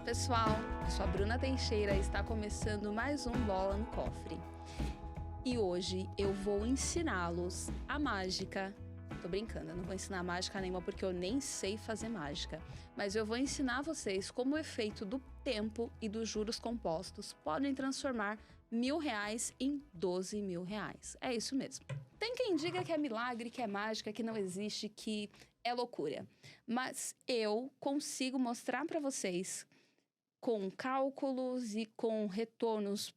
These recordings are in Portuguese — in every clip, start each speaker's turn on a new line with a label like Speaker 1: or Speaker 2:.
Speaker 1: pessoal, eu sou a Bruna Teixeira e está começando mais um Bola no Cofre. E hoje eu vou ensiná-los a mágica. Tô brincando, eu não vou ensinar mágica nenhuma porque eu nem sei fazer mágica. Mas eu vou ensinar vocês como o efeito do tempo e dos juros compostos podem transformar R$1.000 em R$12.000. É isso mesmo. Tem quem diga que é milagre, que é mágica, que não existe, que é loucura. Mas eu consigo mostrar para vocês com cálculos e com retornos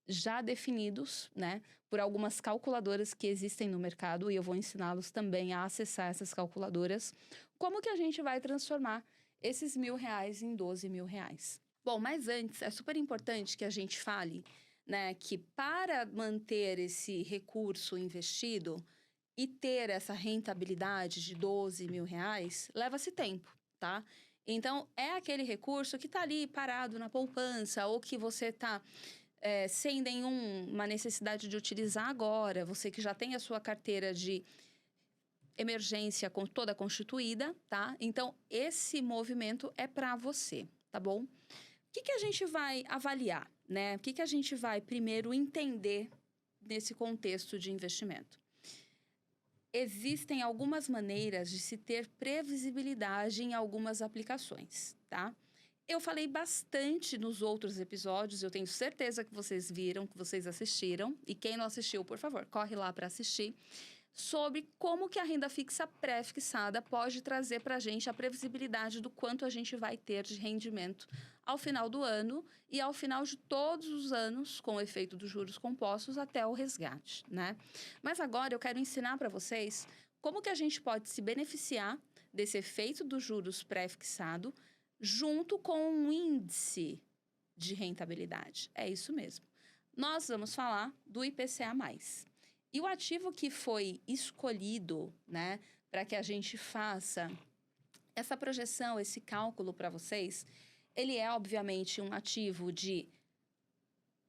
Speaker 1: já definidos, né, por algumas calculadoras que existem no mercado, e eu vou ensiná-los também a acessar essas calculadoras, como que a gente vai transformar esses R$1.000 em R$12.000. Bom, mas antes, é super importante que a gente fale, né, que para manter esse recurso investido e ter essa rentabilidade de R$12.000, leva-se tempo, tá? Então, é aquele recurso que está ali parado na poupança ou que você está sem nenhuma necessidade de utilizar agora, você que já tem a sua carteira de emergência toda constituída, tá? Então, esse movimento é para você, tá bom? O que a gente vai avaliar, né? O que a gente vai primeiro entender nesse contexto de investimento? Existem algumas maneiras de se ter previsibilidade em algumas aplicações, tá? Eu falei bastante nos outros episódios, eu tenho certeza que vocês viram, que vocês assistiram. E quem não assistiu, por favor, corre lá para assistir. Sobre como que a renda fixa pré-fixada pode trazer para a gente a previsibilidade do quanto a gente vai ter de rendimento ao final do ano e ao final de todos os anos, com o efeito dos juros compostos até o resgate, né? Mas agora eu quero ensinar para vocês como que a gente pode se beneficiar desse efeito dos juros pré-fixado junto com um índice de rentabilidade. É isso mesmo. Nós vamos falar do IPCA+. E o ativo que foi escolhido, né, para que a gente faça essa projeção, esse cálculo para vocês, ele é, obviamente, um ativo de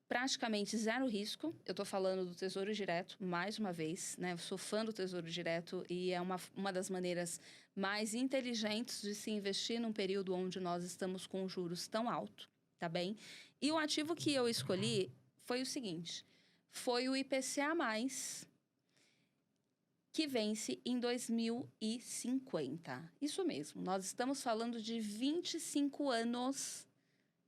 Speaker 1: praticamente zero risco. Eu estou falando do Tesouro Direto, mais uma vez, né? Eu sou fã do Tesouro Direto e é uma das maneiras mais inteligentes de se investir num período onde nós estamos com juros tão altos, tá bem? E o ativo que eu escolhi foi o seguinte: foi o IPCA+, que vence em 2050. Isso mesmo, nós estamos falando de 25 anos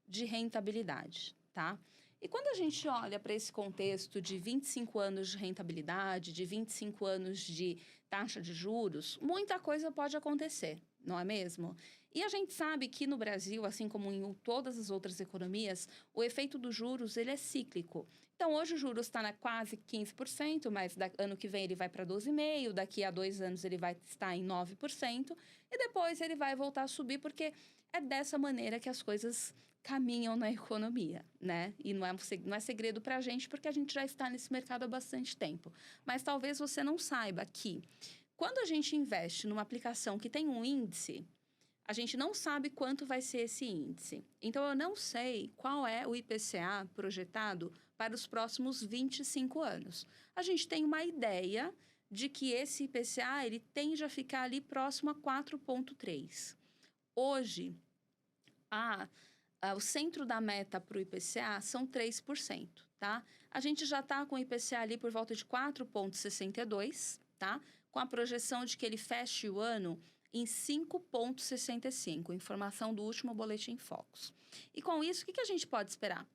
Speaker 1: de rentabilidade, tá? E quando a gente olha para esse contexto de 25 anos de rentabilidade, de 25 anos de taxa de juros, muita coisa pode acontecer, não é mesmo? E a gente sabe que no Brasil, assim como em todas as outras economias, o efeito dos juros ele é cíclico. Então, hoje o juros está na quase 15%, mas ano que vem ele vai para 12,5%, daqui a 2 anos ele vai estar em 9%, e depois ele vai voltar a subir, porque é dessa maneira que as coisas caminham na economia, né? E não é segredo para a gente, porque a gente já está nesse mercado há bastante tempo. Mas talvez você não saiba que quando a gente investe numa aplicação que tem um índice, a gente não sabe quanto vai ser esse índice. Então, eu não sei qual é o IPCA projetado para os próximos 25 anos. A gente tem uma ideia de que esse IPCA ele tende a ficar ali próximo a 4,3. Hoje, o centro da meta para o IPCA são 3%, tá? A gente já está com o IPCA ali por volta de 4,62, tá? Com a projeção de que ele feche o ano em 5,65, informação do último Boletim Focus. E com isso, o que a gente pode esperar?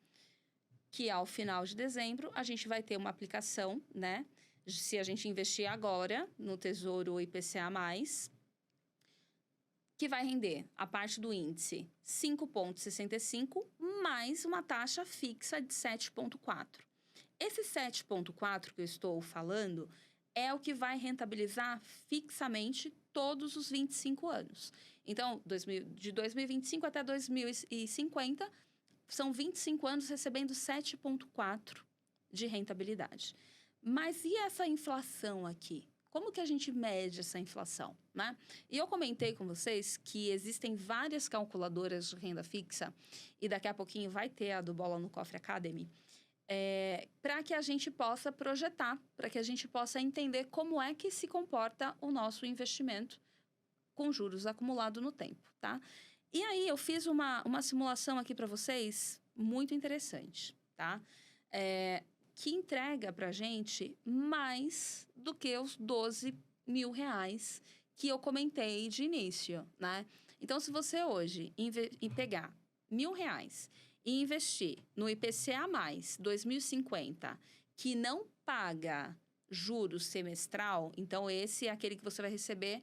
Speaker 1: Que ao final de dezembro, a gente vai ter uma aplicação, né? Se a gente investir agora no Tesouro IPCA+, que vai render a parte do índice 5,65 mais uma taxa fixa de 7,4. Esse 7,4 que eu estou falando é o que vai rentabilizar fixamente todos os 25 anos. Então, de 2025 até 2050, são 25 anos recebendo 7,4 de rentabilidade. Mas e essa inflação aqui? Como que a gente mede essa inflação, né? E eu comentei com vocês que existem várias calculadoras de renda fixa, e daqui a pouquinho vai ter a do Bola no Cofre Academy, para que a gente possa projetar, para que a gente possa entender como é que se comporta o nosso investimento com juros acumulados no tempo, tá? E aí, eu fiz uma simulação aqui para vocês muito interessante, tá? Que entrega para gente mais do que os 12 mil reais que eu comentei de início, né? Então, se você hoje pegar R$ 1.000 e investir no IPCA mais 2050, que não paga juros semestral, então esse é aquele que você vai receber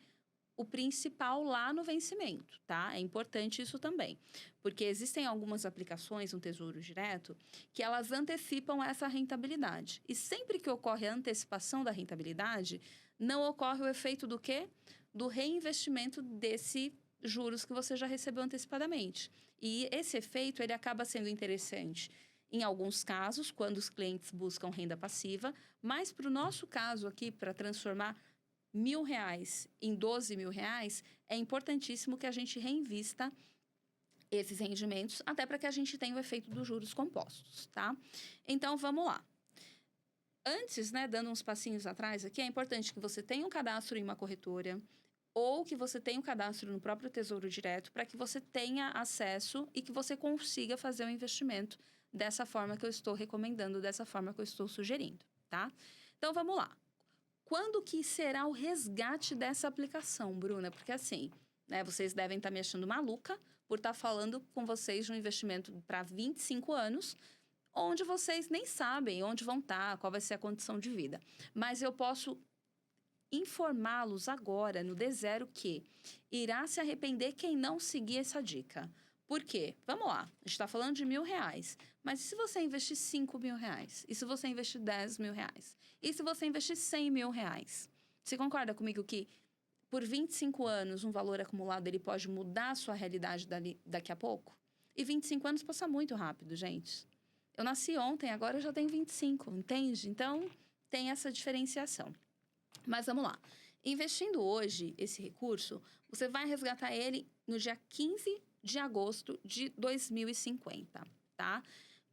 Speaker 1: o principal lá no vencimento, tá? É importante isso também, porque existem algumas aplicações no Tesouro Direto que elas antecipam essa rentabilidade. E sempre que ocorre a antecipação da rentabilidade, não ocorre o efeito do quê? Do reinvestimento desse juros que você já recebeu antecipadamente. E esse efeito, ele acaba sendo interessante em alguns casos, quando os clientes buscam renda passiva, mas para o nosso caso aqui, para transformar R$ 1.000 em 12 mil reais, é importantíssimo que a gente reinvista esses rendimentos, até para que a gente tenha o efeito dos juros compostos, tá? Então, vamos lá. Antes, né, dando uns passinhos atrás aqui, é importante que você tenha um cadastro em uma corretora ou que você tenha um cadastro no próprio Tesouro Direto para que você tenha acesso e que você consiga fazer o investimento dessa forma que eu estou recomendando, dessa forma que eu estou sugerindo, tá? Então, vamos lá. Quando que será o resgate dessa aplicação, Bruna? Porque assim, né, vocês devem estar me achando maluca por estar falando com vocês de um investimento para 25 anos, onde vocês nem sabem onde vão estar, qual vai ser a condição de vida. Mas eu posso informá-los agora, no D0, que irá se arrepender quem não seguir essa dica. Por quê? Vamos lá, a gente está falando de R$ 1.000, mas e se você investir R$ 5.000? E se você investir R$ 10.000? E se você investir R$ 100.000? Você concorda comigo que por 25 anos um valor acumulado ele pode mudar a sua realidade daqui a pouco? E 25 anos passa muito rápido, gente. Eu nasci ontem, agora eu já tenho 25, entende? Então, tem essa diferenciação. Mas vamos lá. Investindo hoje esse recurso, você vai resgatar ele no dia 15 de agosto de 2050, tá?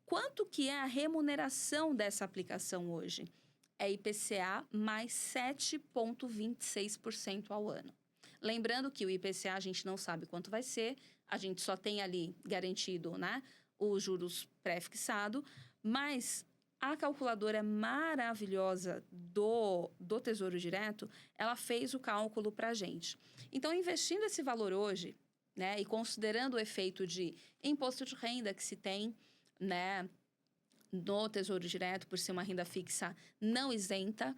Speaker 1: Quanto que é a remuneração dessa aplicação hoje? É IPCA mais 7,26% ao ano. Lembrando que o IPCA a gente não sabe quanto vai ser, a gente só tem ali garantido, né, os juros pré-fixado, mas a calculadora maravilhosa do Tesouro Direto, ela fez o cálculo para a gente. Então, investindo esse valor hoje, né, e considerando o efeito de imposto de renda que se tem, né, no Tesouro Direto, por ser uma renda fixa não isenta,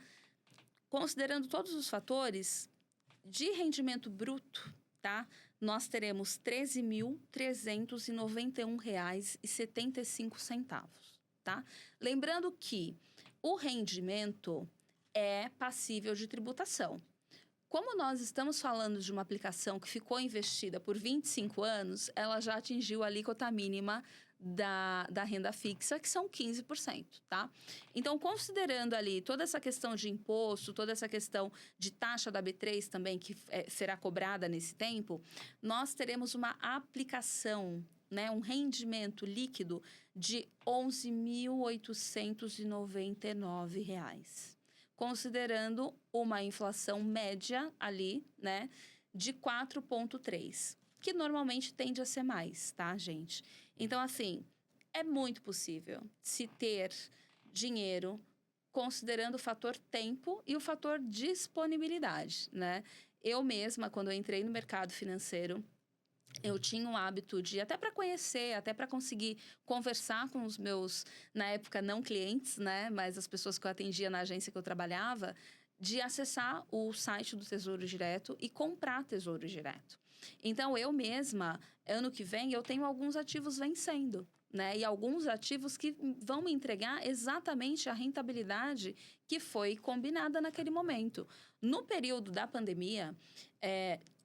Speaker 1: considerando todos os fatores de rendimento bruto, tá? Nós teremos R$ 13.391,75, tá? Lembrando que o rendimento é passível de tributação. Como nós estamos falando de uma aplicação que ficou investida por 25 anos, ela já atingiu a alíquota mínima da renda fixa, que são 15%, tá? Então, considerando ali toda essa questão de imposto, toda essa questão de taxa da B3 também, que será cobrada nesse tempo, nós teremos uma aplicação, né, um rendimento líquido de R$ 11.899, considerando uma inflação média ali, né, de 4,3%, que normalmente tende a ser mais, tá, gente? Então, assim, é muito possível se ter dinheiro considerando o fator tempo e o fator disponibilidade, né? Eu mesma, quando eu entrei no mercado financeiro, eu tinha um hábito de, até para conhecer, até para conseguir conversar com os meus, na época, não clientes, né? Mas as pessoas que eu atendia na agência que eu trabalhava, de acessar o site do Tesouro Direto e comprar Tesouro Direto. Então, eu mesma, ano que vem, eu tenho alguns ativos vencendo, né? E alguns ativos que vão me entregar exatamente a rentabilidade que foi combinada naquele momento. No período da pandemia,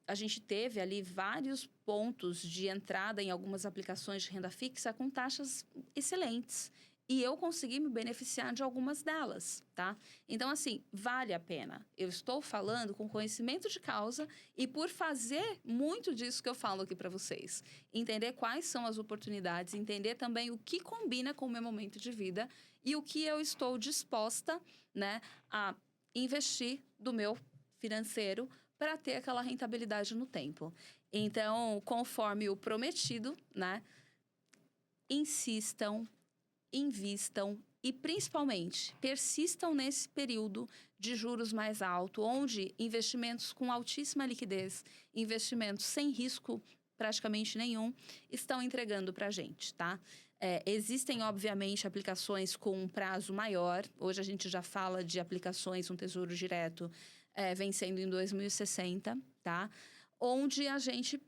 Speaker 1: a gente teve ali vários pontos de entrada em algumas aplicações de renda fixa com taxas excelentes. E eu consegui me beneficiar de algumas delas, tá? Então, assim, vale a pena. Eu estou falando com conhecimento de causa e por fazer muito disso que eu falo aqui para vocês. Entender quais são as oportunidades, entender também o que combina com o meu momento de vida e o que eu estou disposta, né, a investir do meu financeiro para ter aquela rentabilidade no tempo. Então, conforme o prometido, né? Insistam, invistam e, principalmente, persistam nesse período de juros mais alto, onde investimentos com altíssima liquidez, investimentos sem risco praticamente nenhum, estão entregando para a gente, tá? Existem, obviamente, aplicações com um prazo maior. Hoje a gente já fala de aplicações, um tesouro direto vencendo em 2060, tá? Onde a gente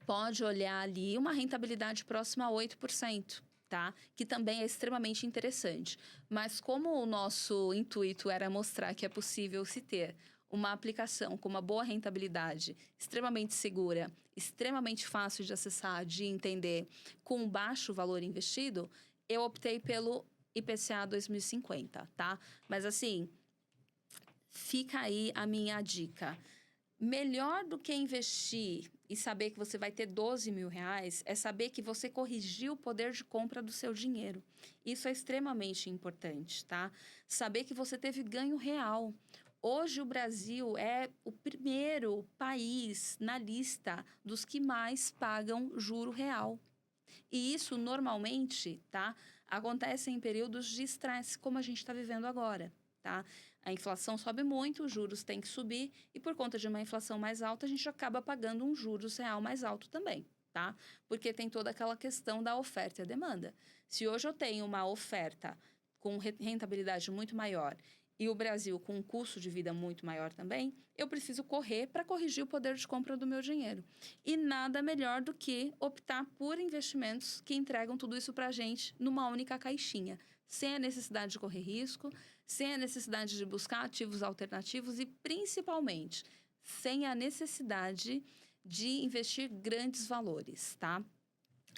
Speaker 1: pode olhar ali uma rentabilidade próxima a 8%, tá? Que também é extremamente interessante. Mas como o nosso intuito era mostrar que é possível se ter uma aplicação com uma boa rentabilidade, extremamente segura, extremamente fácil de acessar, de entender, com baixo valor investido, eu optei pelo IPCA 2050, tá? Mas assim, fica aí a minha dica. Melhor do que investir e saber que você vai ter 12 mil reais é saber que você corrigiu o poder de compra do seu dinheiro. Isso é extremamente importante, tá? Saber que você teve ganho real. Hoje o Brasil é o primeiro país na lista dos que mais pagam juro real. E isso normalmente, tá? Acontece em períodos de estresse, como a gente está vivendo agora, tá? A inflação sobe muito, os juros têm que subir e por conta de uma inflação mais alta, a gente acaba pagando um juros real mais alto também, tá? Porque tem toda aquela questão da oferta e a demanda. Se hoje eu tenho uma oferta com rentabilidade muito maior e o Brasil com um custo de vida muito maior também, eu preciso correr para corrigir o poder de compra do meu dinheiro. E nada melhor do que optar por investimentos que entregam tudo isso para a gente numa única caixinha, sem a necessidade de correr risco, sem a necessidade de buscar ativos alternativos e, principalmente, sem a necessidade de investir grandes valores, tá?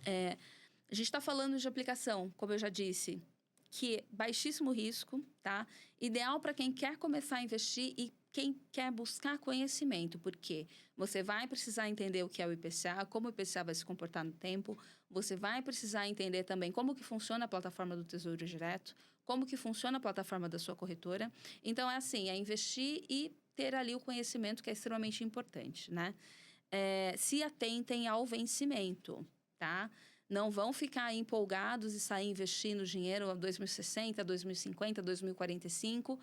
Speaker 1: A gente está falando de aplicação, como eu já disse, que é baixíssimo risco, tá? Ideal para quem quer começar a investir e quem quer buscar conhecimento, porque você vai precisar entender o que é o IPCA, como o IPCA vai se comportar no tempo, você vai precisar entender também como que funciona a plataforma do Tesouro Direto, como que funciona a plataforma da sua corretora. Então, é assim, é investir e ter ali o conhecimento que é extremamente importante, né? Se atentem ao vencimento, tá? Não vão ficar empolgados e sair investindo dinheiro a 2060, 2050, 2045,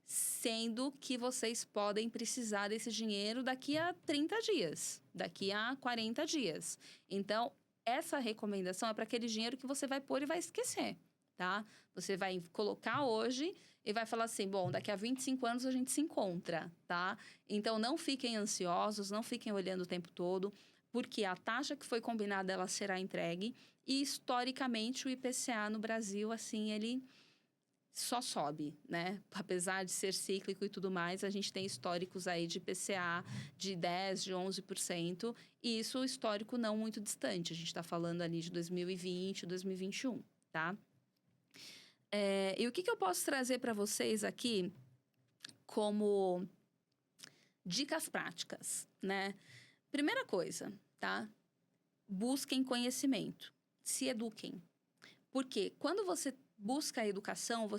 Speaker 1: sendo que vocês podem precisar desse dinheiro daqui a 30 dias, daqui a 40 dias. Então, essa recomendação é para aquele dinheiro que você vai pôr e vai esquecer, tá? Você vai colocar hoje e vai falar assim, bom, daqui a 25 anos a gente se encontra, tá? Então, não fiquem ansiosos, não fiquem olhando o tempo todo, porque a taxa que foi combinada, ela será entregue. E, historicamente, o IPCA no Brasil, assim, ele só sobe, né? Apesar de ser cíclico e tudo mais, a gente tem históricos aí de IPCA de 10%, de 11%. E isso, histórico não muito distante. A gente está falando ali de 2020, 2021, tá? E o que eu posso trazer para vocês aqui como dicas práticas, né? Primeira coisa, tá? Busquem conhecimento, se eduquem. Porque quando você busca a educação,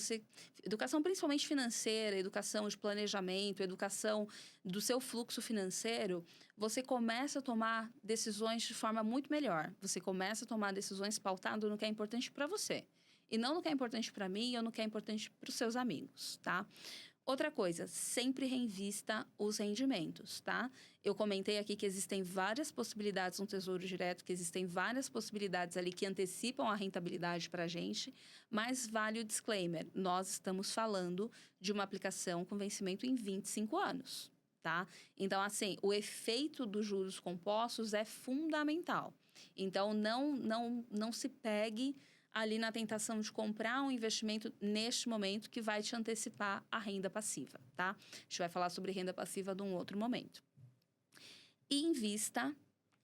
Speaker 1: educação principalmente financeira, educação de planejamento, educação do seu fluxo financeiro, você começa a tomar decisões de forma muito melhor. Você começa a tomar decisões pautado no que é importante para você. E não no que é importante para mim ou no que é importante para os seus amigos, tá? Outra coisa, sempre reinvista os rendimentos, tá? Eu comentei aqui que existem várias possibilidades no Tesouro Direto, que existem várias possibilidades ali que antecipam a rentabilidade para a gente, mas vale o disclaimer, nós estamos falando de uma aplicação com vencimento em 25 anos, tá? Então, assim, o efeito dos juros compostos é fundamental. Então, não se pegue ali na tentação de comprar um investimento neste momento que vai te antecipar a renda passiva, tá? A gente vai falar sobre renda passiva num outro momento. E invista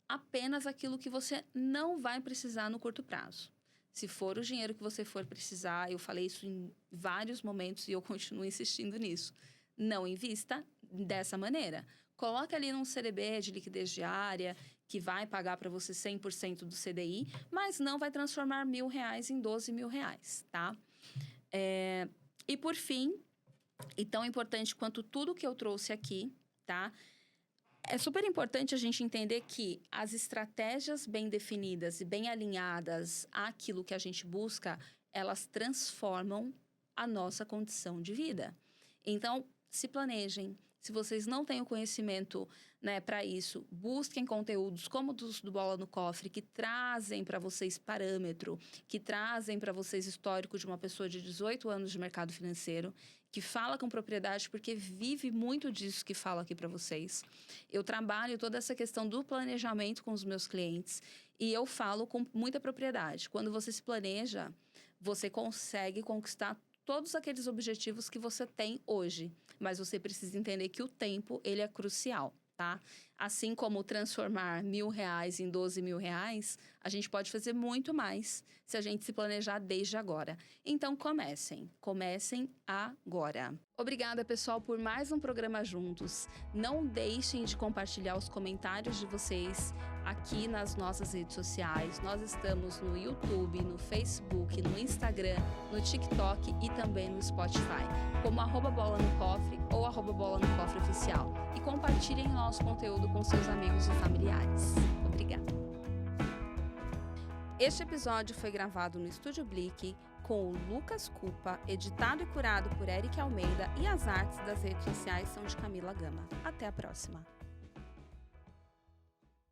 Speaker 1: apenas aquilo que você não vai precisar no curto prazo. Se for o dinheiro que você for precisar, eu falei isso em vários momentos e eu continuo insistindo nisso. Não invista dessa maneira. Coloque ali num CDB de liquidez diária, que vai pagar para você 100% do CDI, mas não vai transformar R$1.000 em 12 mil reais, tá? E por fim, e tão importante quanto tudo que eu trouxe aqui, tá? É super importante a gente entender que as estratégias bem definidas e bem alinhadas àquilo que a gente busca, elas transformam a nossa condição de vida. Então, se planejem. Se vocês não têm o conhecimento, né, para isso, busquem conteúdos como os do Bola no Cofre, que trazem para vocês parâmetro, que trazem para vocês histórico de uma pessoa de 18 anos de mercado financeiro, que fala com propriedade, porque vive muito disso que fala aqui para vocês. Eu trabalho toda essa questão do planejamento com os meus clientes e eu falo com muita propriedade. Quando você se planeja, você consegue conquistar todos aqueles objetivos que você tem hoje. Mas você precisa entender que o tempo, ele é crucial, tá? Assim como transformar R$1.000 em R$12.000, a gente pode fazer muito mais se a gente se planejar desde agora. Então, comecem agora. Obrigada, pessoal, por mais um programa juntos. Não deixem de compartilhar os comentários de vocês aqui nas nossas redes sociais. Nós estamos no YouTube, no Facebook, no Instagram, no TikTok e também no Spotify, como @bola no cofre ou @bola no cofre oficial. E compartilhem o nosso conteúdo com seus amigos e familiares. Obrigada. Este episódio foi gravado no Estúdio Blick com o Lucas Cupa, editado e curado por Eric Almeida, e as artes das redes sociais são de Camila Gama. Até a próxima!